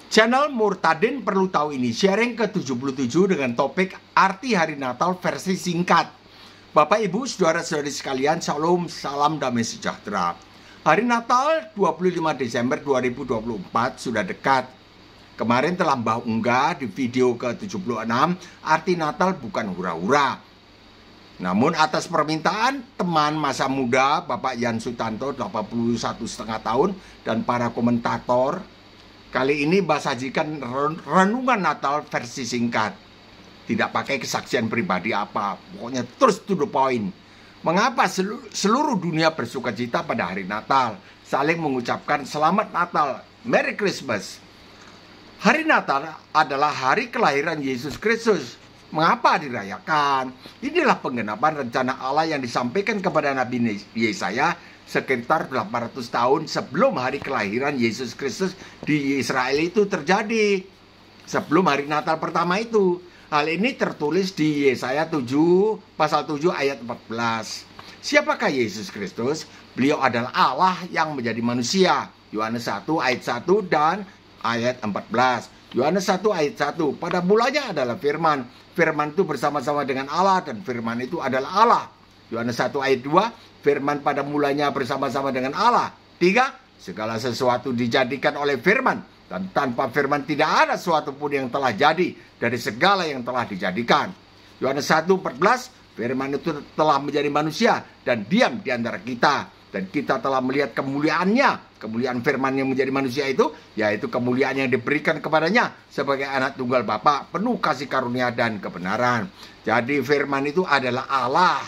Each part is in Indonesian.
Channel Murtadin Perlu Tahu ini sharing ke-77 dengan topik arti hari Natal versi singkat. Bapak, Ibu, saudara-saudari sekalian, Shalom, salam damai sejahtera. Hari Natal 25 Desember 2024 sudah dekat. Kemarin telah Mbah unggah di video ke-76, arti Natal bukan hura-hura. Namun atas permintaan teman masa muda Bapak Yan Sutanto 81,5 tahun dan para komentator, kali ini Mbah sajikan renungan Natal versi singkat. Tidak pakai kesaksian pribadi apa, pokoknya terus to the point. Mengapa seluruh dunia bersuka cita pada hari Natal, saling mengucapkan Selamat Natal, Merry Christmas. Hari Natal adalah hari kelahiran Yesus Kristus. Mengapa dirayakan? Inilah penggenapan rencana Allah yang disampaikan kepada Nabi Yesaya sekitar 800 tahun sebelum hari kelahiran Yesus Kristus di Israel itu terjadi. Sebelum hari Natal pertama itu. Hal ini tertulis di Yesaya 7, pasal 7 ayat 14. Siapakah Yesus Kristus? Beliau adalah Allah yang menjadi manusia. Yohanes 1 ayat 1 dan ayat 14. Yohanes 1 ayat 1. Pada mulanya adalah firman. Firman itu bersama-sama dengan Allah dan firman itu adalah Allah. Yohanes 1 ayat 2. Firman pada mulanya bersama-sama dengan Allah. 3. Segala sesuatu dijadikan oleh firman. Dan tanpa firman tidak ada sesuatu pun yang telah jadi dari segala yang telah dijadikan. Yohanes 1:14, firman itu telah menjadi manusia dan diam di antara kita. Dan kita telah melihat kemuliaannya. Kemuliaan firman yang menjadi manusia itu, yaitu kemuliaan yang diberikan kepadanya sebagai anak tunggal Bapa, penuh kasih karunia dan kebenaran. Jadi firman itu adalah Allah.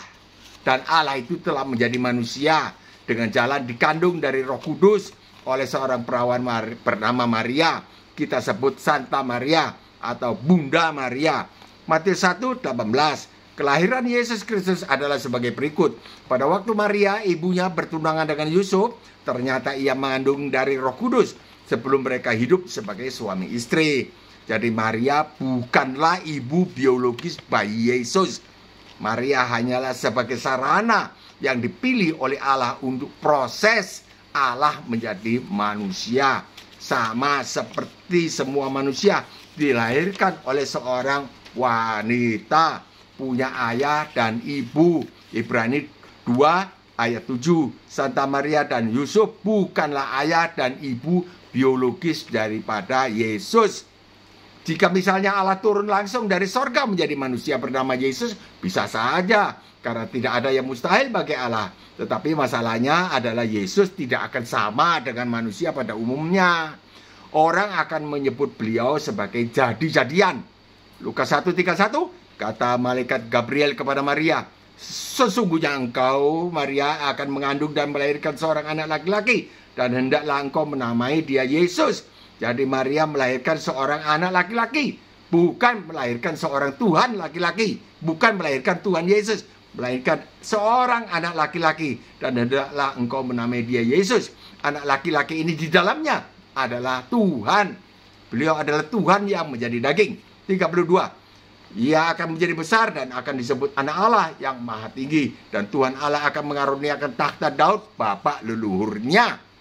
Dan Allah itu telah menjadi manusia dengan jalan dikandung dari Roh Kudus oleh seorang perawan bernama Maria. Kita sebut Santa Maria atau Bunda Maria. Matius 1:18. Kelahiran Yesus Kristus adalah sebagai berikut. Pada waktu Maria, ibunya bertunangan dengan Yusuf, ternyata ia mengandung dari Roh Kudus sebelum mereka hidup sebagai suami istri. Jadi Maria bukanlah ibu biologis bayi Yesus. Maria hanyalah sebagai sarana yang dipilih oleh Allah untuk proses Allah menjadi manusia. Sama seperti semua manusia dilahirkan oleh seorang wanita, punya ayah dan ibu. Ibrani 2 ayat 7. Santa Maria dan Yusuf bukanlah ayah dan ibu biologis daripada Yesus. Jika misalnya Allah turun langsung dari sorga menjadi manusia bernama Yesus, bisa saja, karena tidak ada yang mustahil bagi Allah. Tetapi masalahnya adalah Yesus tidak akan sama dengan manusia pada umumnya. Orang akan menyebut beliau sebagai jadi-jadian. Lukas 1:31, kata malaikat Gabriel kepada Maria, sesungguhnya engkau, Maria, akan mengandung dan melahirkan seorang anak laki-laki, dan hendaklah engkau menamai dia Yesus. Jadi Maria melahirkan seorang anak laki-laki, bukan melahirkan seorang Tuhan laki-laki, bukan melahirkan Tuhan Yesus, melahirkan seorang anak laki-laki, dan hendaklah engkau menamai dia Yesus. Anak laki-laki ini di dalamnya adalah Tuhan. Beliau adalah Tuhan yang menjadi daging. 32. Ia akan menjadi besar dan akan disebut anak Allah yang maha tinggi. Dan Tuhan Allah akan mengaruniakan tahta Daud, bapak leluhurnya.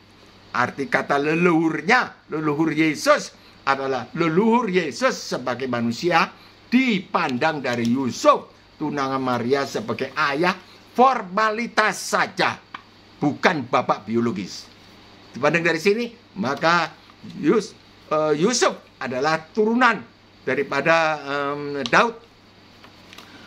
Arti kata leluhurnya, leluhur Yesus adalah leluhur Yesus sebagai manusia dipandang dari Yusuf, tunangan Maria, sebagai ayah formalitas saja, bukan bapak biologis. Dipandang dari sini, maka Yusuf adalah turunan daripada Daud.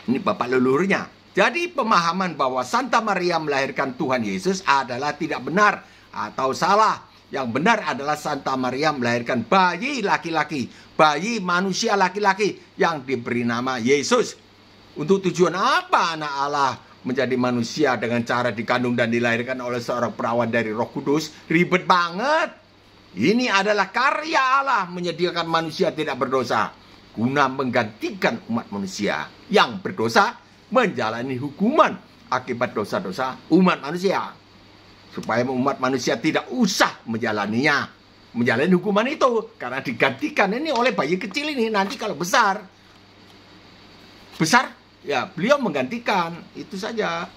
Ini bapak leluhurnya. Jadi pemahaman bahwa Santa Maria melahirkan Tuhan Yesus adalah tidak benar atau salah. Yang benar adalah Santa Maria melahirkan bayi laki-laki, bayi manusia laki-laki yang diberi nama Yesus. Untuk tujuan apa anak Allah menjadi manusia dengan cara dikandung dan dilahirkan oleh seorang perawan dari Roh Kudus? Ribet banget. Ini adalah karya Allah menyediakan manusia tidak berdosa, guna menggantikan umat manusia yang berdosa menjalani hukuman akibat dosa-dosa umat manusia, supaya umat manusia tidak usah menjalani hukuman itu, karena digantikan ini oleh bayi kecil ini. Nanti kalau besar ya beliau menggantikan, itu saja.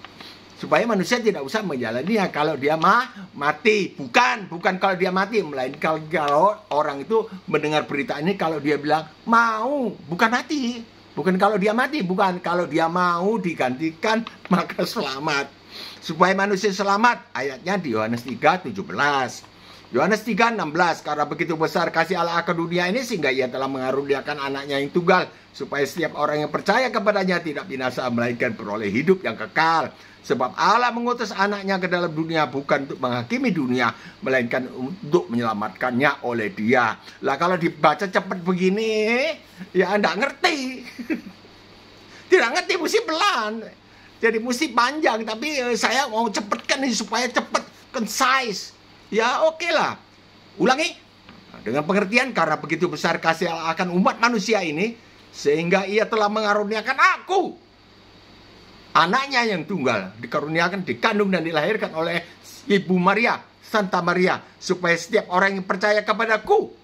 supaya manusia tidak usah menjalaninya kalau dia mati. Bukan kalau dia mati, melainkan kalau orang itu mendengar berita ini, kalau dia bilang mau, bukan mati. Bukan kalau dia mati, bukan kalau dia mau digantikan maka selamat. Supaya manusia selamat, ayatnya di Yohanes 3:17. Yohanes 3:16, karena begitu besar kasih Allah akan dunia ini sehingga ia telah mengaruniakan anaknya yang tunggal, supaya setiap orang yang percaya kepadanya tidak binasa melainkan beroleh hidup yang kekal. Sebab Allah mengutus anaknya ke dalam dunia bukan untuk menghakimi dunia, melainkan untuk menyelamatkannya oleh dia. Lah kalau dibaca cepat begini, ya Anda ngerti. Tidak ngerti, mesti pelan. Jadi mesti panjang, tapi saya mau cepatkan ini supaya cepat, concise. Ya oke lah. Ulangi. Dengan pengertian, karena begitu besar kasih Allah akan umat manusia ini, sehingga ia telah mengaruniakan aku, anaknya yang tunggal, dikaruniakan, dikandung dan dilahirkan oleh Ibu Maria, Santa Maria, supaya setiap orang yang percaya kepadaku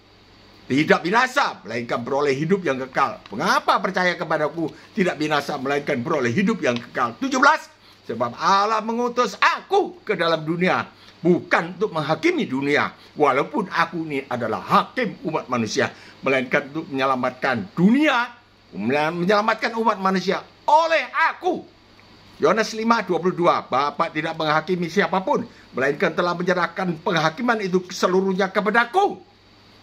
tidak binasa, melainkan beroleh hidup yang kekal. Mengapa percaya kepadaku tidak binasa, melainkan beroleh hidup yang kekal? 17. Sebab Allah mengutus aku ke dalam dunia, bukan untuk menghakimi dunia, walaupun aku ini adalah hakim umat manusia, melainkan untuk menyelamatkan dunia, menyelamatkan umat manusia oleh aku. Yohanes 5:22, Bapa tidak menghakimi siapapun, melainkan telah menyerahkan penghakiman itu seluruhnya kepadaku.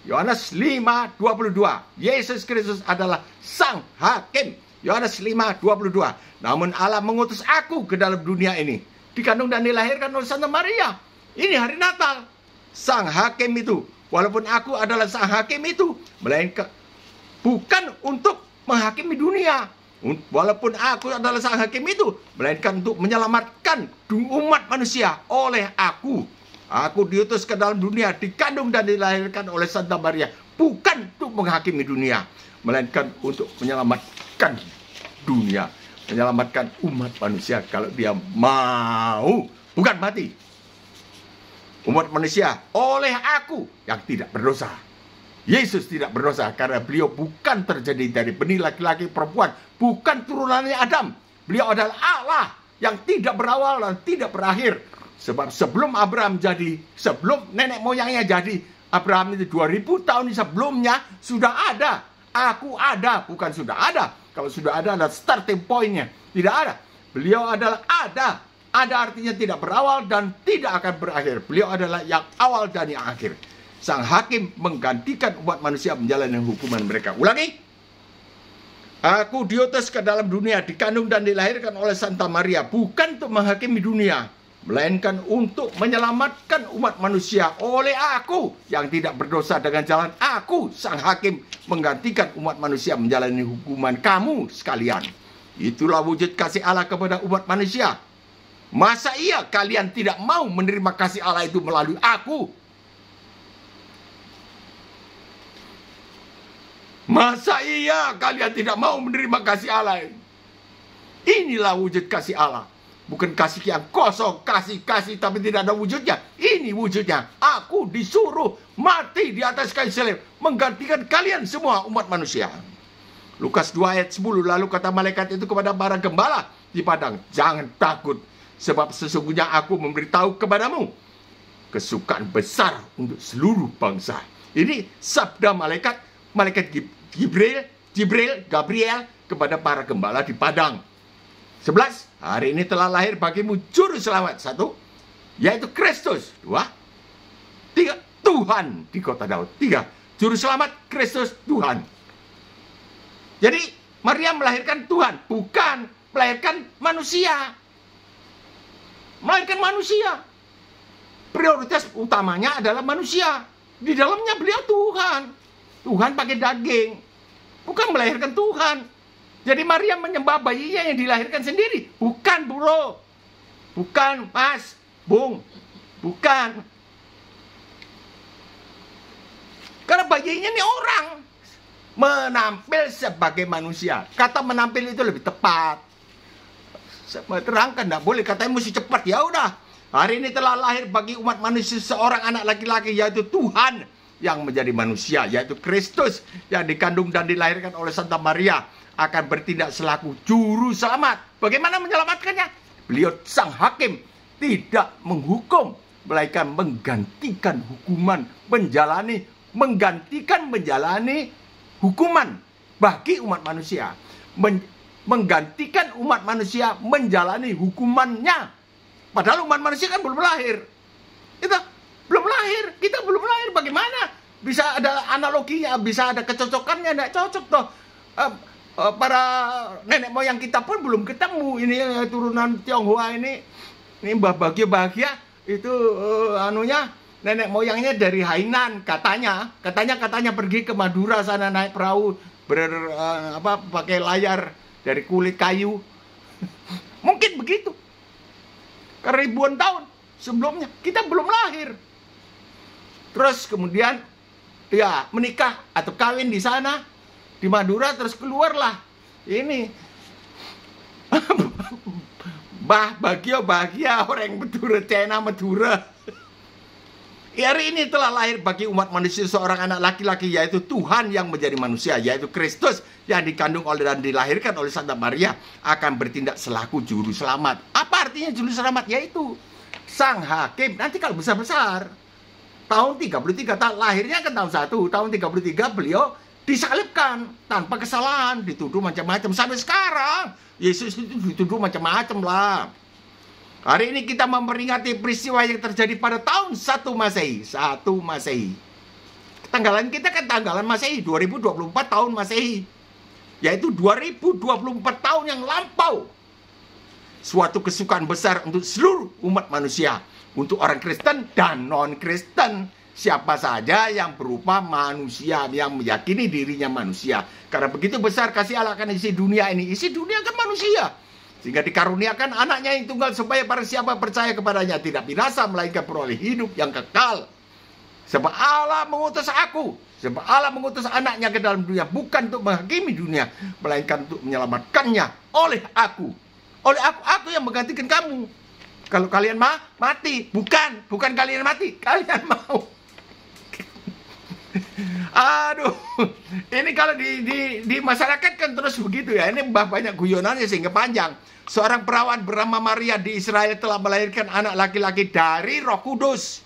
Yohanes 5:22, Yesus Kristus adalah sang hakim. Yohanes 5:22, namun Allah mengutus aku ke dalam dunia ini, dikandung dan dilahirkan oleh Santa Maria. Ini hari Natal. Sang hakim itu, walaupun aku adalah sang hakim itu, melainkan bukan untuk menghakimi dunia. Walaupun aku adalah sang hakim itu, melainkan untuk menyelamatkan umat manusia oleh aku. Aku diutus ke dalam dunia, dikandung dan dilahirkan oleh Santa Maria, bukan untuk menghakimi dunia, melainkan untuk menyelamatkan dunia, menyelamatkan umat manusia kalau dia mau, bukan mati. Umat manusia oleh aku yang tidak berdosa. Yesus tidak berdosa karena beliau bukan terjadi dari benih laki-laki perempuan, bukan turunannya Adam. Beliau adalah Allah yang tidak berawal dan tidak berakhir. Sebab sebelum Abraham jadi, sebelum nenek moyangnya jadi, Abraham itu 2000 tahun sebelumnya sudah ada. Aku ada, bukan sudah ada. Kalau sudah ada adalah starting point-nya. Tidak ada. Beliau adalah ada. Ada artinya tidak berawal dan tidak akan berakhir. Beliau adalah yang awal dan yang akhir. Sang hakim menggantikan umat manusia menjalani hukuman mereka. Ulangi. Aku diutus ke dalam dunia, dikandung dan dilahirkan oleh Santa Maria, bukan untuk menghakimi dunia, melainkan untuk menyelamatkan umat manusia oleh aku yang tidak berdosa dengan jalan aku, sang hakim, menggantikan umat manusia menjalani hukuman kamu sekalian. Itulah wujud kasih Allah kepada umat manusia. Masa iya kalian tidak mau menerima kasih Allah itu melalui aku? Masa iya kalian tidak mau menerima kasih Allah? Inilah wujud kasih Allah. Bukan kasih yang kosong, kasih tapi tidak ada wujudnya. Ini wujudnya. Aku disuruh mati di atas kayu salib, menggantikan kalian semua umat manusia. Lukas 2:10, lalu kata malaikat itu kepada para gembala di padang, jangan takut, sebab sesungguhnya aku memberitahu kepadamu kesukaan besar untuk seluruh bangsa. Ini sabda malaikat Gabriel kepada para gembala di padang. 11, hari ini telah lahir bagimu juru selamat. 1, yaitu Kristus. 2, 3, Tuhan di kota Daud. 3, juru selamat Kristus Tuhan. Jadi Maria melahirkan Tuhan, bukan melahirkan manusia. Melahirkan manusia. Prioritas utamanya adalah manusia. Di dalamnya beliau Tuhan. Tuhan pakai daging, bukan melahirkan Tuhan. Jadi Maria menyembah bayinya yang dilahirkan sendiri. Bukan bro, bukan mas, bung, bukan. Karena bayinya ini orang menampil sebagai manusia. Kata menampil itu lebih tepat. Saya terangkan, tidak boleh katanya mesti cepat. Ya udah, hari ini telah lahir bagi umat manusia seorang anak laki-laki, yaitu Tuhan yang menjadi manusia, yaitu Kristus yang dikandung dan dilahirkan oleh Santa Maria, akan bertindak selaku juru selamat. Bagaimana menyelamatkannya? beliau sang hakim tidak menghukum, melainkan menggantikan hukuman, menggantikan menjalani hukuman bagi umat manusia. Menggantikan umat manusia menjalani hukumannya. Padahal umat manusia kan belum lahir. Kita belum lahir, kita belum lahir. Bagaimana bisa ada analoginya, bisa ada kecocokannya? Tidak cocok toh. Para nenek moyang kita pun belum ketemu. Ini turunan Tionghoa ini Mbah Bahagia itu nenek moyangnya dari Hainan katanya pergi ke Madura sana naik perahu pakai layar dari kulit kayu. Mungkin begitu. Karena ribuan tahun sebelumnya kita belum lahir. Terus kemudian ya menikah atau kawin di sana di Madura, terus keluarlah ini bahagia orang Madura, Cina Madura. Hari ini telah lahir bagi umat manusia seorang anak laki-laki, yaitu Tuhan yang menjadi manusia, yaitu Kristus yang dikandung oleh dan dilahirkan oleh Santa Maria, akan bertindak selaku juru selamat. Apa artinya juru selamat? Yaitu sang hakim. Nanti kalau besar-besar, tahun 33, lahirnya kan tahun 1, tahun 33 beliau disalibkan tanpa kesalahan, dituduh macam-macam. Sampai sekarang Yesus itu dituduh macam-macam lah. Hari ini kita memperingati peristiwa yang terjadi pada tahun 1 Masehi. Tanggalan kita kan tanggalan Masehi, 2024 tahun Masehi. Yaitu 2024 tahun yang lampau. Suatu kesukaan besar untuk seluruh umat manusia. Untuk orang Kristen dan non-Kristen. Siapa saja yang berupa manusia, yang meyakini dirinya manusia. Karena begitu besar kasih Allah akan isi dunia ini. Isi dunia kan manusia. Sehingga dikaruniakan anaknya yang tunggal, supaya para siapa percaya kepadanya tidak binasa, melainkan peroleh hidup yang kekal. Sebab Allah mengutus aku, sebab Allah mengutus anaknya ke dalam dunia, bukan untuk menghakimi dunia, melainkan untuk menyelamatkannya oleh aku. Oleh aku yang menggantikan kamu. Kalau kalian mati, bukan kalian mati, kalian mau. Aduh, ini kalau di masyarakat kan terus begitu ya. Ini banyak guyonannya sehingga panjang. Seorang perawan bernama Maria di Israel telah melahirkan anak laki-laki dari Roh Kudus,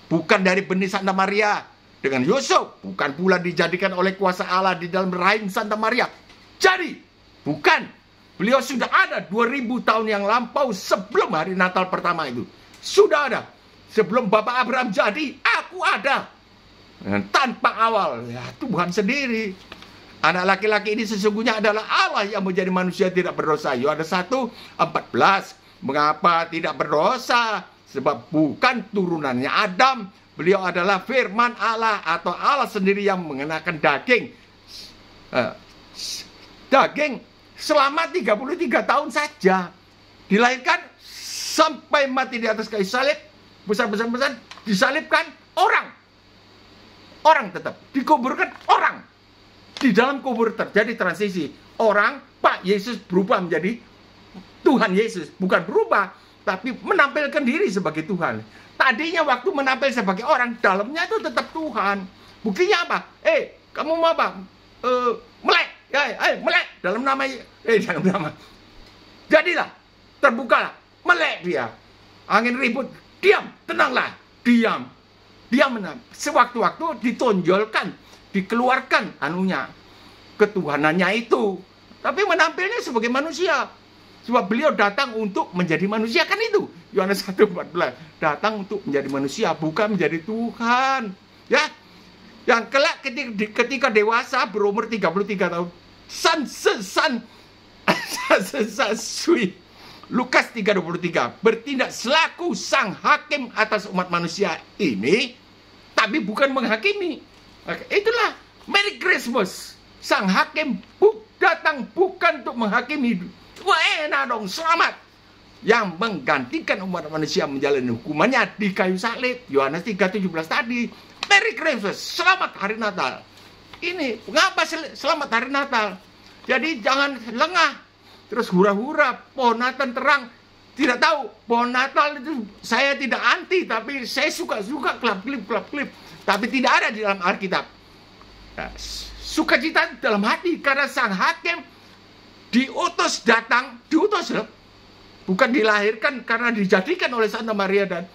bukan dari benih Santa Maria. Dengan Yusuf, bukan pula dijadikan oleh kuasa Allah di dalam rahim Santa Maria. Jadi, bukan. Beliau sudah ada 2000 tahun yang lampau sebelum hari Natal pertama itu. Sudah ada. Sebelum Bapak Abraham jadi, aku ada. Tanpa awal, ya Tuhan sendiri. Anak laki-laki ini sesungguhnya adalah Allah yang menjadi manusia tidak berdosa. Yohanes 1:14. Mengapa tidak berdosa? Sebab bukan turunannya Adam. Beliau adalah firman Allah atau Allah sendiri yang mengenakan daging. Daging selama 33 tahun saja. Dilahirkan sampai mati di atas kayu salib. Besar-besar disalibkan orang. Orang tetap dikuburkan orang. Di dalam kubur terjadi transisi. Orang, Pak Yesus berubah menjadi Tuhan Yesus. Bukan berubah, tapi menampilkan diri sebagai Tuhan. Tadinya waktu menampil sebagai orang, dalamnya itu tetap Tuhan. Buktinya apa? Kamu mau apa? Melek. Melek. Dalam nama. Jadilah. Terbukalah. Melek dia. Angin ribut. Diam. Tenanglah. Diam. Dia sewaktu-waktu ditonjolkan, dikeluarkan ketuhanannya itu. Tapi menampilnya sebagai manusia. Sebab beliau datang untuk menjadi manusia, kan itu. Yohanes 1:14. Datang untuk menjadi manusia, bukan menjadi Tuhan. Ya. Yang kelak ketika dewasa berumur 33 tahun. Lukas 3:23, bertindak selaku sang hakim atas umat manusia ini, tapi bukan menghakimi. Itulah Merry Christmas. Sang hakim datang bukan untuk menghakimi. Wah, enak dong, selamat. Yang menggantikan umat manusia menjalani hukumannya di kayu salib. Yohanes 3:17 tadi. Merry Christmas, selamat hari Natal. Ini, mengapa selamat hari Natal? Jadi jangan lengah. Terus hura-hura, pohon Natal terang. Tidak tahu, pohon Natal itu saya tidak anti, tapi saya suka klip-klip. Tapi tidak ada di dalam Alkitab. Nah, sukacita dalam hati, karena sang hakim diutus Bukan dilahirkan karena dijadikan oleh Santa Maria dan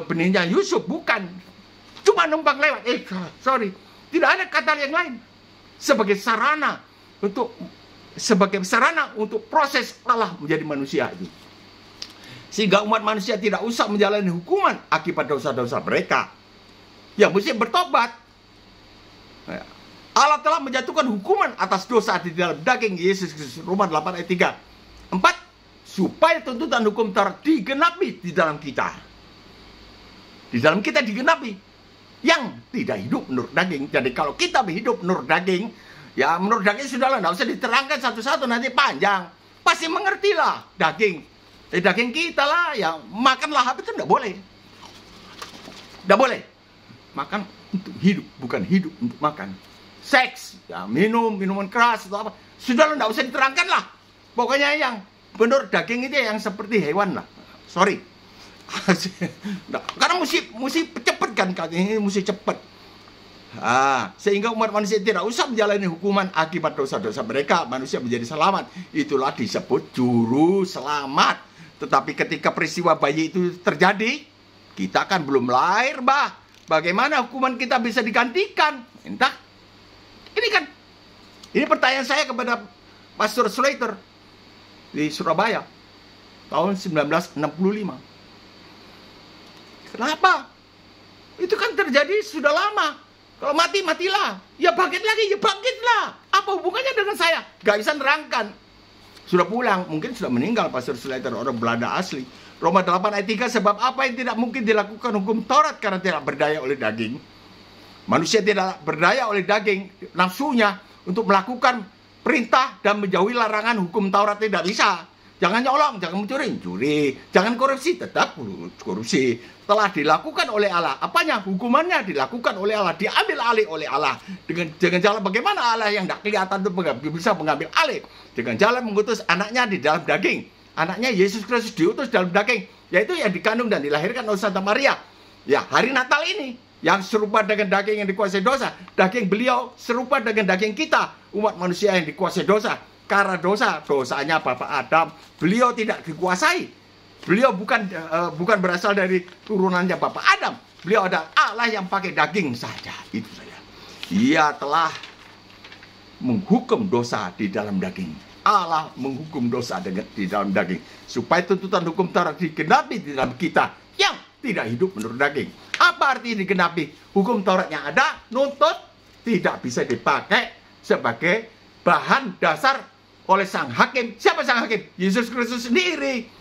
benihnya Yusuf, bukan. Cuma numpang lewat. Sorry, tidak ada kata yang lain. Sebagai sarana untuk proses Allah menjadi manusia itu. Sehingga umat manusia tidak usah menjalani hukuman akibat dosa-dosa mereka. Ya, mesti bertobat. Allah telah menjatuhkan hukuman atas dosa di dalam daging Yesus Kristus. Roma 8 ayat 3. 4. Supaya tuntutan hukum Taurat digenapi di dalam kita. Di dalam kita digenapi. Yang tidak hidup menurut daging. Jadi kalau kita hidup menurut daging, ya menurut daging sudahlah, tidak usah diterangkan satu-satu, nanti panjang. Pasti mengertilah daging. Daging kita lah, yang makan lahap itu tidak boleh. Tidak boleh. Makan untuk hidup, bukan hidup untuk makan. Seks, ya minuman keras atau apa, sudahlah, tidak usah diterangkan lah. Pokoknya yang menurut daging itu yang seperti hewan lah. Sorry. Karena mesti cepat kan, ini mesti cepat. Sehingga umat manusia tidak usah menjalani hukuman akibat dosa-dosa mereka. Manusia menjadi selamat. Itulah disebut juru selamat. Tetapi ketika peristiwa bayi itu terjadi, kita kan belum lahir, bah. Bagaimana hukuman kita bisa digantikan? Entah. Ini pertanyaan saya kepada Pastor Slater di Surabaya tahun 1965. Kenapa? Itu kan terjadi sudah lama. Kalau mati, matilah. Ya bangkit lagi, ya bangkitlah. Apa hubungannya dengan saya? Gak bisa nerangkan. Sudah pulang, mungkin sudah meninggal Pastor Slater, orang Belanda asli. Roma 8 ayat 3, sebab apa yang tidak mungkin dilakukan hukum Taurat karena tidak berdaya oleh daging. Manusia tidak berdaya oleh daging, nafsunya untuk melakukan perintah dan menjauhi larangan hukum Taurat tidak bisa. Jangan nyolong, jangan mencuri, jangan korupsi, tetap korupsi. Telah dilakukan oleh Allah. Apanya? Hukumannya dilakukan oleh Allah, diambil alih oleh Allah. Dengan jalan bagaimana Allah yang tidak kelihatan itu bisa mengambil alih? Dengan jalan mengutus anaknya di dalam daging. Anaknya Yesus Kristus diutus dalam daging, yaitu yang dikandung dan dilahirkan oleh Santa Maria. Ya, hari Natal ini yang serupa dengan daging yang dikuasai dosa. Daging beliau serupa dengan daging kita, umat manusia yang dikuasai dosa. Karena dosanya Bapak Adam, beliau tidak dikuasai. Beliau bukan berasal dari turunannya Bapak Adam. Beliau adalah Allah yang pakai daging saja. Itu saja. Dia telah menghukum dosa di dalam daging. Allah menghukum dosa di dalam daging. Supaya tuntutan hukum Taurat digenapi di dalam kita yang tidak hidup menurut daging. Apa arti digenapi? Hukum Taurat yang ada, nuntut, tidak bisa dipakai sebagai bahan dasar oleh sang hakim. Siapa sang hakim? Yesus Kristus sendiri.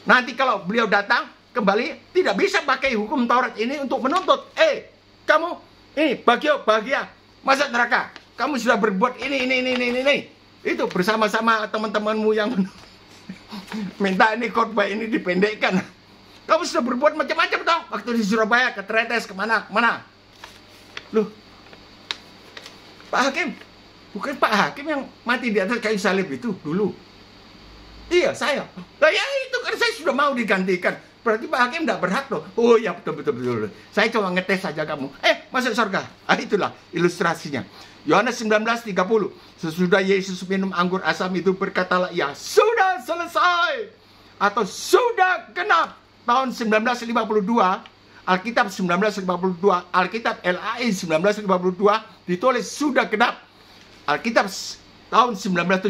Nanti kalau beliau datang kembali, tidak bisa pakai hukum Taurat ini untuk menuntut. Kamu ini bahagia masuk neraka. Kamu sudah berbuat ini. Itu bersama-sama teman-temanmu yang minta ini khotbah ini dipendekkan. Kamu sudah berbuat macam-macam toh. Waktu di Surabaya, ke Tretes, kemana. Loh, Pak Hakim, bukan Pak Hakim yang mati di atas kayu salib itu dulu? Iya, saya. Nah ya itu kan saya sudah mau digantikan. Berarti Pak Hakim tidak berhak loh. Oh ya betul. Saya cuma ngetes saja kamu. Masuk surga. Itulah ilustrasinya. Yohanes 19:30. Sesudah Yesus minum anggur asam itu berkatalah ia, sudah selesai. Atau sudah genap. Tahun 1952, Alkitab 1952, Alkitab LAI 1952 ditulis sudah genap. Alkitab tahun 1974,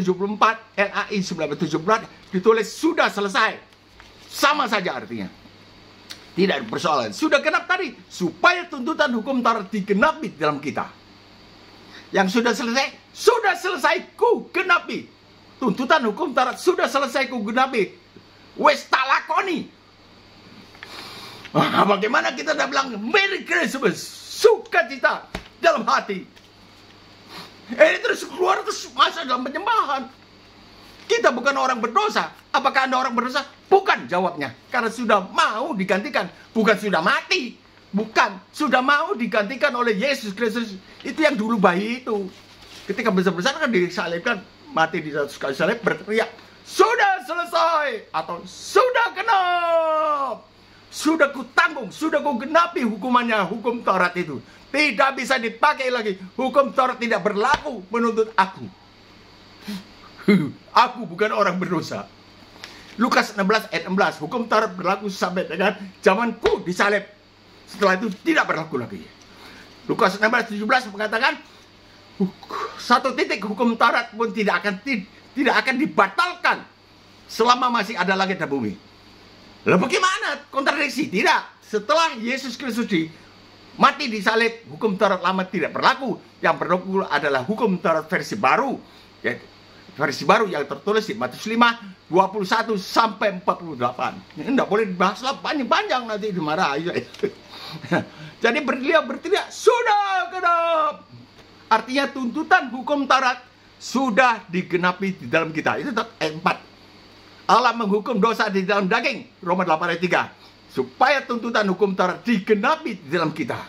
LAI 1974 ditulis sudah selesai. Sama saja artinya. Tidak ada persoalan. Sudah genap tadi. Supaya tuntutan hukum Taurat digenapi dalam kita. Yang sudah selesai ku genapi. Tuntutan hukum Taurat sudah selesai ku genapi. Wes tak lakoni. Bagaimana kita dah bilang Merry Christmas, sukacita dalam hati. Terus keluar terus masuk dalam penyembahan. Kita bukan orang berdosa. Apakah Anda orang berdosa? Bukan jawabnya. Karena sudah mau digantikan. Bukan sudah mati. Bukan. Sudah mau digantikan oleh Yesus Kristus. Itu yang dulu bayi itu. Ketika besar-besar kan disalibkan. Mati di atas kayu salib berteriak. Sudah selesai. Atau sudah genap. Sudah ku tanggung. Sudah ku genapi hukumannya. Hukum Taurat itu. Tidak bisa dipakai lagi. Hukum Taurat tidak berlaku menuntut aku. Aku bukan orang berdosa. Lukas 16 ayat 16, hukum Taurat berlaku sampai dengan zamanku disalib. Setelah itu tidak berlaku lagi. Lukas 16:17 mengatakan satu titik hukum Taurat pun tidak akan dibatalkan selama masih ada langit dan bumi. Lalu bagaimana kontradiksi? Tidak. Setelah Yesus Kristus mati disalib, hukum Taurat lama tidak berlaku. Yang berlaku adalah hukum Taurat versi baru. Yaitu versi baru yang tertulis di Matius 5, 21 sampai 48. Ini tidak boleh dibahas lah panjang-panjang, nanti dimarahi. Jadi beliau berteriak, sudah genap. Artinya tuntutan hukum Taurat sudah digenapi di dalam kita. Itu ayat 4. Allah menghukum dosa di dalam daging, Roma 8 ayat 3. Supaya tuntutan hukum Taurat digenapi di dalam kita.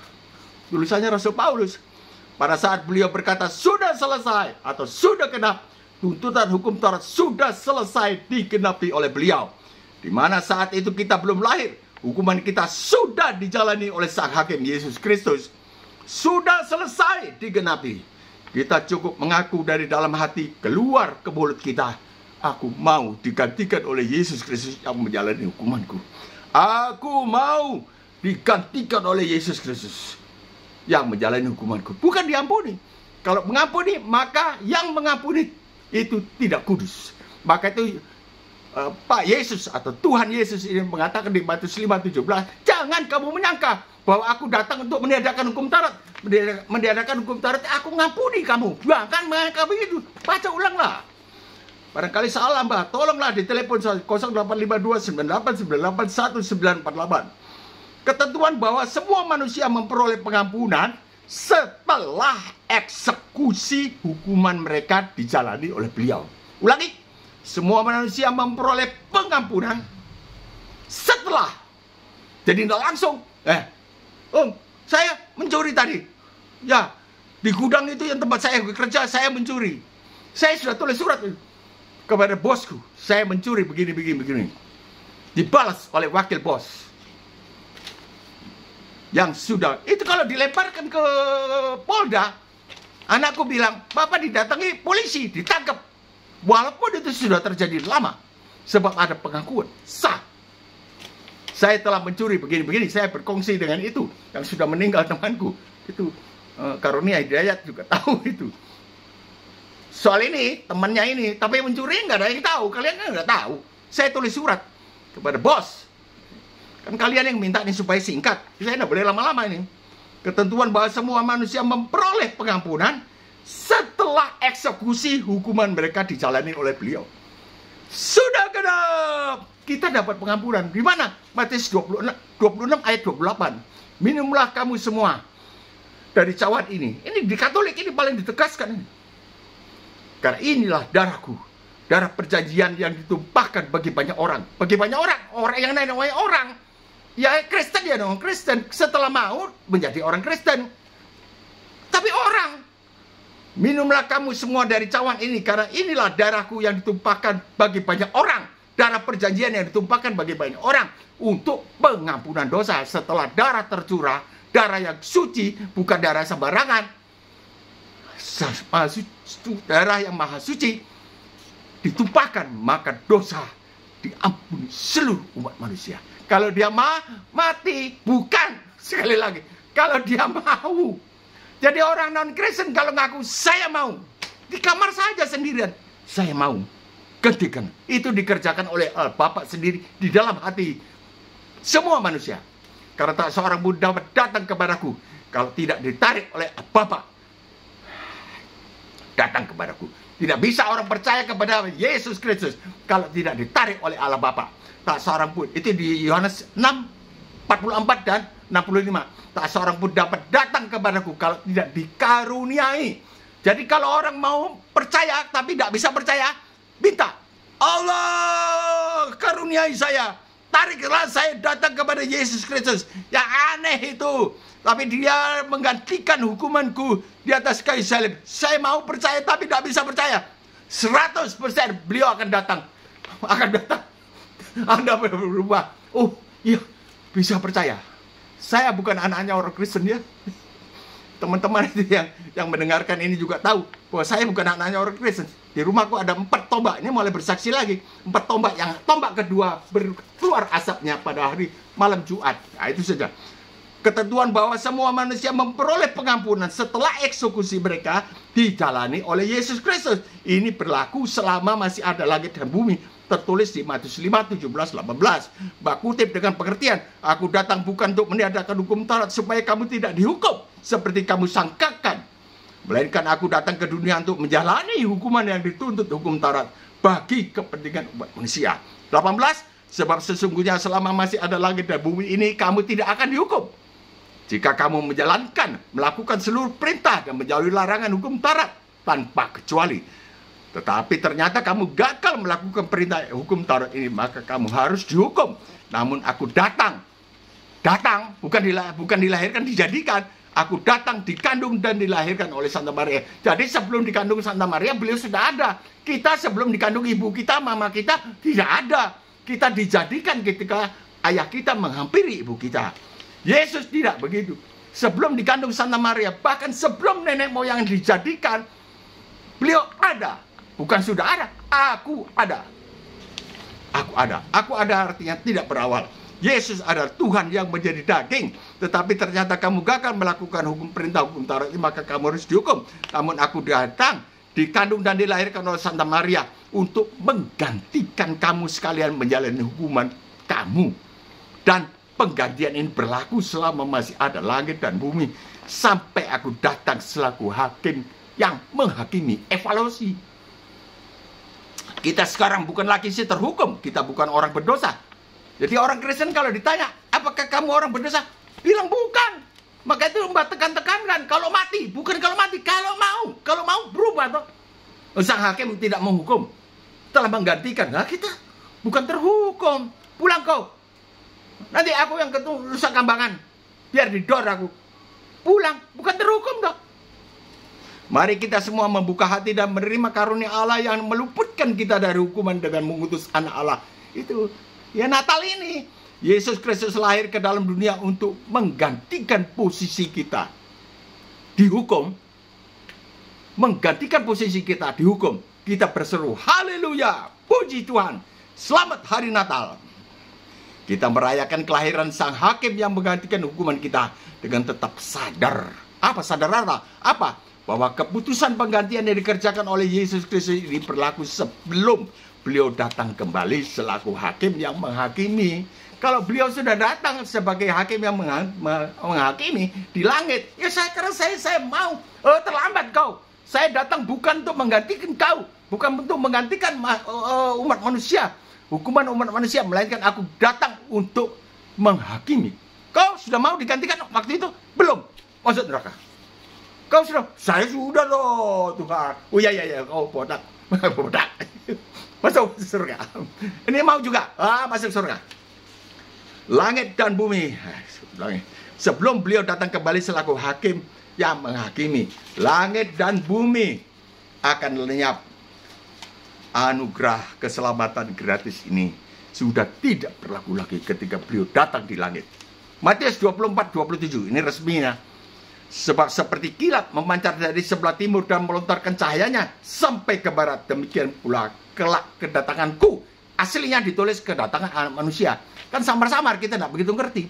Tulisannya Rasul Paulus. Pada saat beliau berkata sudah selesai atau sudah genap, tuntutan hukum Taurat sudah selesai digenapi oleh beliau. Di mana saat itu kita belum lahir, hukuman kita sudah dijalani oleh Sang Hakim Yesus Kristus. Sudah selesai digenapi. Kita cukup mengaku dari dalam hati keluar ke mulut kita, aku mau digantikan oleh Yesus Kristus yang menjalani hukumanku. Aku mau digantikan oleh Yesus Kristus yang menjalani hukumanku. Bukan diampuni. Kalau mengampuni, maka yang mengampuni itu tidak kudus. Maka itu Pak Yesus atau Tuhan Yesus ini mengatakan di Matius 5:17, jangan kamu menyangka bahwa aku datang untuk meniadakan hukum Taurat. Meniadakan hukum Taurat, aku ngampuni kamu. Bahkan kamu itu, baca ulanglah. Barangkali salah, Mbak, tolonglah di telepon 085298981948. Ketentuan bahwa semua manusia memperoleh pengampunan setelah eksekusi hukuman mereka dijalani oleh beliau. Ulangi, semua manusia memperoleh pengampunan setelah. Jadi tidak langsung, saya mencuri tadi. Ya, di gudang itu yang tempat saya bekerja, saya mencuri. Saya sudah tulis surat kepada bosku, saya mencuri begini. Dibalas oleh wakil bos. Yang sudah, itu kalau dilemparkan ke Polda, anakku bilang, Bapak didatangi polisi, ditangkap. Walaupun itu sudah terjadi lama, sebab ada pengakuan sah. Saya telah mencuri begini, saya berkongsi dengan itu, yang sudah meninggal temanku. Itu Karunia Hidayat juga tahu itu. Soal ini, temannya ini, tapi mencuri nggak ada yang tahu, kalian kan nggak tahu. Saya tulis surat kepada bos. Kan kalian yang minta ini supaya singkat. Saya tidak boleh lama-lama ini. Ketentuan bahwa semua manusia memperoleh pengampunan setelah eksekusi hukuman mereka dijalani oleh beliau. Sudah genap. Kita dapat pengampunan. Di mana? Matius 26 ayat 28. Minumlah kamu semua dari cawan ini. Ini di Katolik ini paling ditegaskan. Karena inilah darahku. Darah perjanjian yang ditumpahkan bagi banyak orang. Bagi banyak orang. Orang yang namanya orang. Ya Kristen ya dong, Kristen. Setelah maut menjadi orang Kristen. Tapi orang. Minumlah kamu semua dari cawan ini. Karena inilah darahku yang ditumpahkan bagi banyak orang. Darah perjanjian yang ditumpahkan bagi banyak orang. Untuk pengampunan dosa. Setelah darah tercurah. Darah yang suci. Bukan darah sembarangan. Darah yang maha suci. Ditumpahkan. Maka dosa diampuni seluruh umat manusia. Kalau dia mati, bukan. Sekali lagi, kalau dia mau. Jadi orang non-Kristen kalau ngaku, saya mau. Di kamar saja sendirian, saya mau. Gantikan. Itu dikerjakan oleh Bapak sendiri di dalam hati semua manusia. Karena tak seorang pun dapat datang kepadaku kalau tidak ditarik oleh Bapak. Datang kepadaku. Tidak bisa orang percaya kepada Yesus Kristus kalau tidak ditarik oleh Allah Bapa. Tak seorang pun. Itu di Yohanes 6:44 dan 65. Tak seorang pun dapat datang kepadaku kalau tidak dikaruniai. Jadi kalau orang mau percaya tapi tidak bisa percaya, minta, Allah karuniai saya. Tariklah saya datang kepada Yesus Kristus. Yang aneh itu. Tapi dia menggantikan hukumanku di atas kayu salib. Saya mau percaya tapi tidak bisa percaya. 100% beliau akan datang. Akan datang. Anda berubah. Oh iya, bisa percaya. Saya bukan anaknya orang Kristen ya. Teman-teman itu yang mendengarkan ini juga tahu. bahwa saya bukan anaknya orang Kristen. Di rumahku ada 4 tombak. Ini mulai bersaksi lagi. 4 tombak, yang tombak kedua keluar asapnya pada hari malam Jumat. Nah, itu saja. Ketentuan bahwa semua manusia memperoleh pengampunan setelah eksekusi mereka dijalani oleh Yesus Kristus. Ini berlaku selama masih ada langit dan bumi. Tertulis di Matius 5, 17, 18. Mbak kutip dengan pengertian, aku datang bukan untuk meniadakan hukum Taurat supaya kamu tidak dihukum seperti kamu sangkakan, melainkan aku datang ke dunia untuk menjalani hukuman yang dituntut hukum Taurat bagi kepentingan umat manusia. 18, sebab sesungguhnya selama masih ada langit dan bumi ini, kamu tidak akan dihukum jika kamu melakukan seluruh perintah dan menjauhi larangan hukum Taurat tanpa kecuali. Tetapi ternyata kamu gagal melakukan perintah hukum Taurat ini, maka kamu harus dihukum. Namun aku datang bukan dilahirkan, dijadikan. Aku datang, dikandung dan dilahirkan oleh Santa Maria. Jadi sebelum dikandung Santa Maria, beliau sudah ada. Kita sebelum dikandung ibu kita, mama kita, tidak ada. Kita dijadikan ketika ayah kita menghampiri ibu kita. Yesus tidak begitu. Sebelum dikandung Santa Maria, bahkan sebelum nenek moyang dijadikan, beliau ada. Bukan sudah ada, aku ada. Aku ada. Aku ada artinya tidak berawal. Yesus adalah Tuhan yang menjadi daging. Tetapi ternyata kamu gagal melakukan perintah hukum Taurat, maka kamu harus dihukum. Namun aku datang, dikandung dan dilahirkan oleh Santa Maria untuk menggantikan kamu sekalian menjalani hukuman kamu. Dan penggantian ini berlaku selama masih ada langit dan bumi. Sampai aku datang selaku hakim yang menghakimi, evaluasi. Kita sekarang bukan lagi si terhukum, kita bukan orang berdosa. Jadi orang Kristen kalau ditanya, apakah kamu orang berdosa? Bilang bukan. Maka itu Mbak tekan-tekankan, kalau mati, bukan kalau mati, kalau mau berubah toh. Sang hakim tidak menghukum, telah menggantikan. Nah kita bukan terhukum, pulang kau. Nanti aku yang rusak kambangan, biar didor aku. Pulang, bukan terhukum toh. Mari kita semua membuka hati dan menerima karunia Allah yang meluputkan kita dari hukuman dengan mengutus anak Allah. Itu ya Natal ini. Yesus Kristus lahir ke dalam dunia untuk menggantikan posisi kita dihukum. Menggantikan posisi kita dihukum. Kita berseru, haleluya, puji Tuhan, selamat hari Natal. Kita merayakan kelahiran sang hakim yang menggantikan hukuman kita dengan tetap sadar. Apa sadar apa? Bahwa keputusan penggantian yang dikerjakan oleh Yesus Kristus ini berlaku sebelum beliau datang kembali selaku hakim yang menghakimi. Kalau beliau sudah datang sebagai hakim yang menghakimi di langit, ya saya mau. Terlambat kau. Saya datang bukan untuk menggantikan kau, bukan untuk menggantikan umat manusia, hukuman umat manusia, melainkan aku datang untuk menghakimi. Kau sudah mau digantikan waktu itu? Belum. Masuk neraka. Kau sudah, saya sudah loh Tuhan. Oh iya, kau botak. Masuk surga. Ini mau juga, masuk surga. Langit dan bumi. Sebelum beliau datang kembali selaku hakim yang menghakimi, langit dan bumi akan lenyap. Anugerah keselamatan gratis ini sudah tidak berlaku lagi ketika beliau datang di langit. Matius 24:27, ini resminya. Sebab seperti kilat memancar dari sebelah timur dan melontarkan cahayanya sampai ke barat, demikian pula kelak kedatanganku. Aslinya ditulis kedatangan anak manusia. Kan samar-samar, kita tidak begitu ngerti.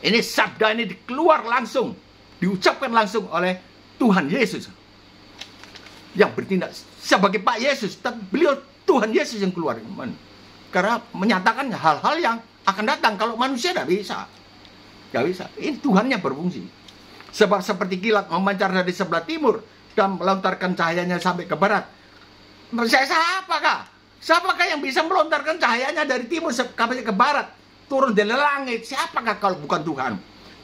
Ini sabda ini keluar langsung, diucapkan langsung oleh Tuhan Yesus yang bertindak sebagai Pak Yesus. Tapi beliau Tuhan Yesus yang keluar. Karena menyatakan hal-hal yang akan datang. Kalau manusia tidak bisa. Gak bisa. Ini Tuhannya berfungsi. Sebab seperti kilat memancar dari sebelah timur dan melontarkan cahayanya sampai ke barat. Siapakah yang bisa melontarkan cahayanya dari timur sampai ke barat? Turun dari langit. Siapakah kalau bukan Tuhan?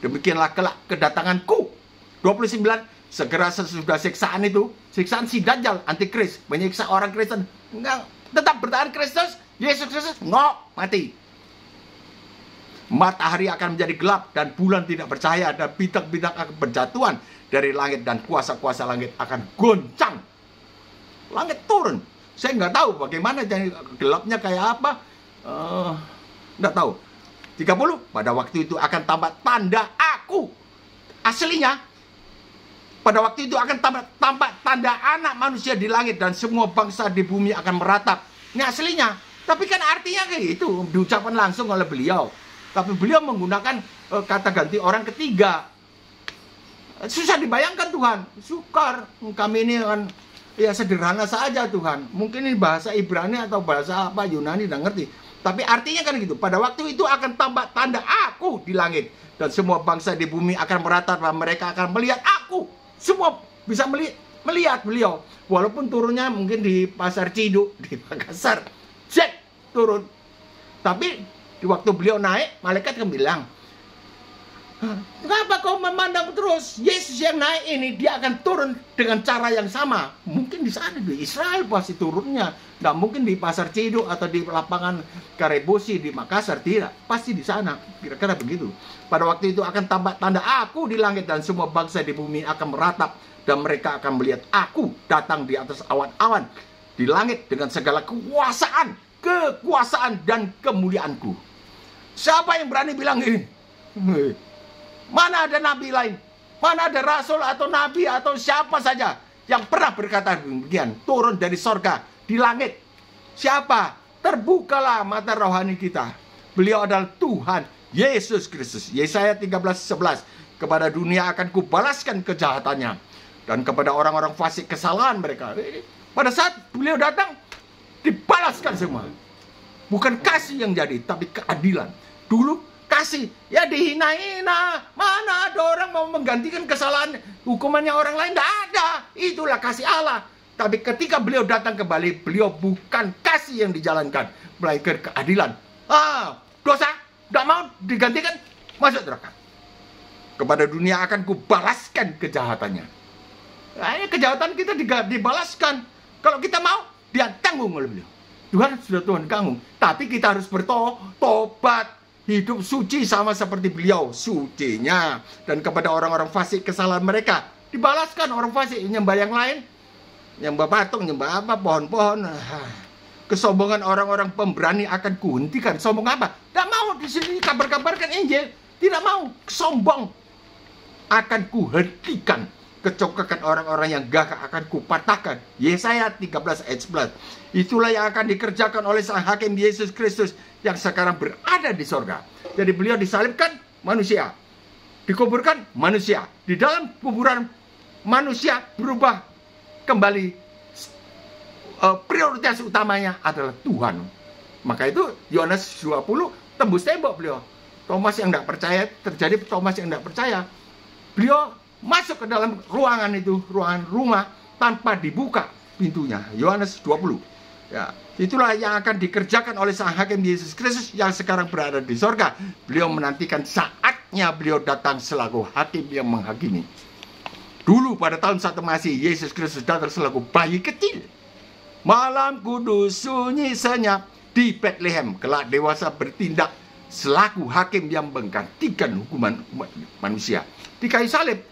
Demikianlah kelak kedatanganku. 29. Segera sesudah siksaan itu, siksaan si Dajjal, antikris, menyiksa orang Kristen. Enggak, tetap bertahan Kristus, Yesus Kristus, mati. Matahari akan menjadi gelap dan bulan tidak bercahaya dan bintang-bintang akan berjatuhan dari langit dan kuasa-kuasa langit akan goncang. Langit turun. Saya nggak tahu bagaimana jadi gelapnya kayak apa. Nggak tahu. 30. Pada waktu itu akan tampak tanda aku. Aslinya Pada waktu itu akan tampak tanda anak manusia di langit dan semua bangsa di bumi akan meratap. Ini aslinya. Tapi kan artinya kayak gitu, diucapkan langsung oleh beliau. Tapi beliau menggunakan kata ganti orang ketiga. Susah dibayangkan Tuhan. Sukar, kami ini kan ya sederhana saja Tuhan. Mungkin ini bahasa Ibrani atau bahasa apa Yunani, tidak ngerti. Tapi artinya kan gitu. Pada waktu itu akan tampak tanda aku di langit. Dan semua bangsa di bumi akan meratap dan mereka akan melihat aku. Semua bisa melihat beliau. Walaupun turunnya mungkin di Pasar Ciduk, di Makassar. Turun. Tapi di waktu beliau naik, malaikat kan bilang, "Kenapa kau memandang terus? Yesus yang naik ini, dia akan turun dengan cara yang sama." Mungkin di sana, di Israel pasti turunnya. Nggak mungkin di Pasar Ciduk atau di lapangan Karebosi di Makassar. Tidak. Pasti di sana. Kira-kira begitu. Pada waktu itu akan tampak tanda aku di langit dan semua bangsa di bumi akan meratap. Dan mereka akan melihat aku datang di atas awan-awan di langit dengan segala kekuasaan dan kemuliaanku. Siapa yang berani bilang ini? Mana ada nabi lain? Mana ada rasul atau nabi atau siapa saja yang pernah berkata demikian? Turun dari sorga di langit. Siapa? Terbukalah mata rohani kita. Beliau adalah Tuhan Yesus Kristus. Yesaya 13:11. Kepada dunia akan kubalaskan kejahatannya, dan kepada orang-orang fasik kesalahan mereka. Pada saat beliau datang, dibalaskan semua. Bukan kasih yang jadi, tapi keadilan. Dulu kasih, ya dihina-hina. Mana ada orang mau menggantikan kesalahan hukumannya orang lain? Tidak ada. Itulah kasih Allah. Tapi ketika beliau datang kembali, beliau bukan kasih yang dijalankan, melainkan keadilan. Dosa, tidak mau digantikan, masuk neraka. Kepada dunia akan kubalaskan kejahatannya. Nah, kejahatan kita dibalaskan. Kalau kita mau, dia tanggung oleh beliau. Tuhan sudah Tuhan tanggung. Tapi kita harus bertobat, hidup suci sama seperti beliau, sucinya. Dan kepada orang-orang fasik kesalahan mereka, dibalaskan. Orang fasik nyembah yang lain, nyembah patung, nyembah apa, pohon-pohon. Kesombongan orang-orang pemberani akan kuhentikan. Sombong apa? Tidak mau di sini kabar-kabarkan Injil. Tidak mau, sombong akan kuhentikan. Kecocokan orang-orang yang gagah akan kupatahkan. Yesaya 13 ayat 11. Itulah yang akan dikerjakan oleh Sang Hakim Yesus Kristus yang sekarang berada di sorga. Jadi beliau disalibkan manusia, dikuburkan manusia. Di dalam kuburan manusia berubah kembali. Prioritas utamanya adalah Tuhan. Maka itu Yohanes 20 tembus tembok beliau. Thomas yang tidak percaya, terjadi Thomas yang tidak percaya. Beliau masuk ke dalam ruangan itu, ruangan rumah, tanpa dibuka pintunya. Yohanes 20. Ya, itulah yang akan dikerjakan oleh Sang Hakim Yesus Kristus yang sekarang berada di sorga. Beliau menantikan saatnya beliau datang selaku hakim yang menghakimi. Dulu pada tahun 1 Masih, Yesus Kristus datang selaku bayi kecil. Malam kudus sunyi senyap di Bethlehem. Kelak dewasa bertindak selaku hakim yang menggantikan hukuman umat manusia. Di kayu salib.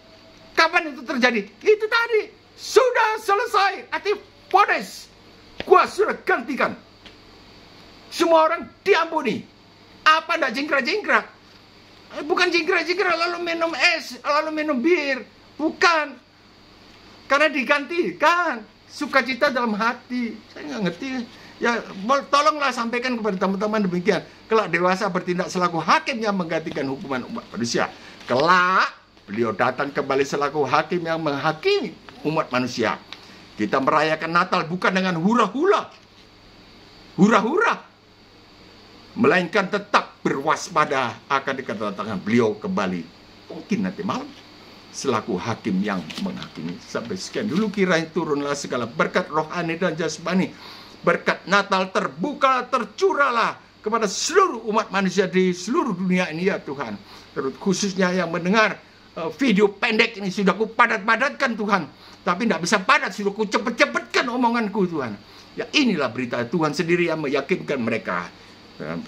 Kapan itu terjadi? Itu tadi. Sudah selesai. Aktif ponis. Gua sudah gantikan. Semua orang diampuni. Apa ndak jingkrak-jingkrak? Bukan jingkrak-jingkrak lalu minum es, lalu minum bir. Bukan. Karena digantikan. Sukacita dalam hati. Saya nggak ngerti. Ya, tolonglah sampaikan kepada teman-teman demikian. Kelak dewasa bertindak selaku hakim yang menggantikan hukuman umat manusia. Kelak beliau datang kembali selaku hakim yang menghakimi umat manusia. Kita merayakan Natal bukan dengan hura-hura, melainkan tetap berwaspada akan kedatangan beliau kembali. Mungkin nanti malam selaku hakim yang menghakimi. Sampai sekian dulu, kiranya turunlah segala berkat rohani dan jasmani. Berkat Natal terbuka, tercurahlah kepada seluruh umat manusia di seluruh dunia ini ya Tuhan. Terus khususnya yang mendengar video pendek ini sudah ku padat-padatkan Tuhan. Tapi tidak bisa padat, sudah ku cepet-cepetkan omonganku Tuhan. Ya inilah berita Tuhan sendiri yang meyakinkan mereka.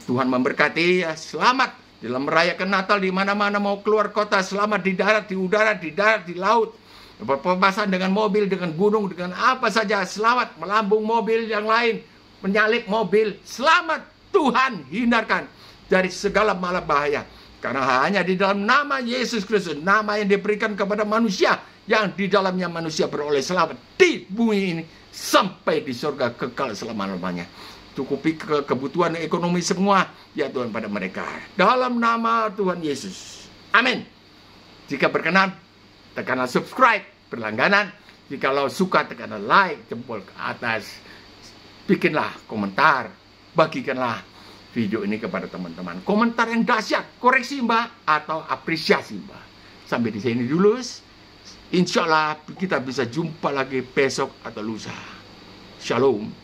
Tuhan memberkati, ya selamat dalam merayakan Natal di mana-mana mau keluar kota. Selamat di darat, di udara, di darat, di laut. Berpapasan dengan mobil, dengan gunung, dengan apa saja. Selamat melambung mobil yang lain, menyalip mobil. Selamat Tuhan hindarkan dari segala malapetaka. Karena hanya di dalam nama Yesus Kristus, nama yang diberikan kepada manusia, yang di dalamnya manusia beroleh selamat di bumi ini sampai di surga kekal selama-lamanya. Cukupi kebutuhan ekonomi semua, ya Tuhan, pada mereka. Dalam nama Tuhan Yesus. Amin. Jika berkenan, tekanlah subscribe berlangganan. Jikalau suka, tekanlah like, jempol ke atas. Bikinlah komentar, bagikanlah video ini kepada teman-teman. Komentar yang dahsyat, koreksi Mbak, atau apresiasi Mbak. Sampai di sini dulu. Insya Allah kita bisa jumpa lagi besok atau lusa. Shalom.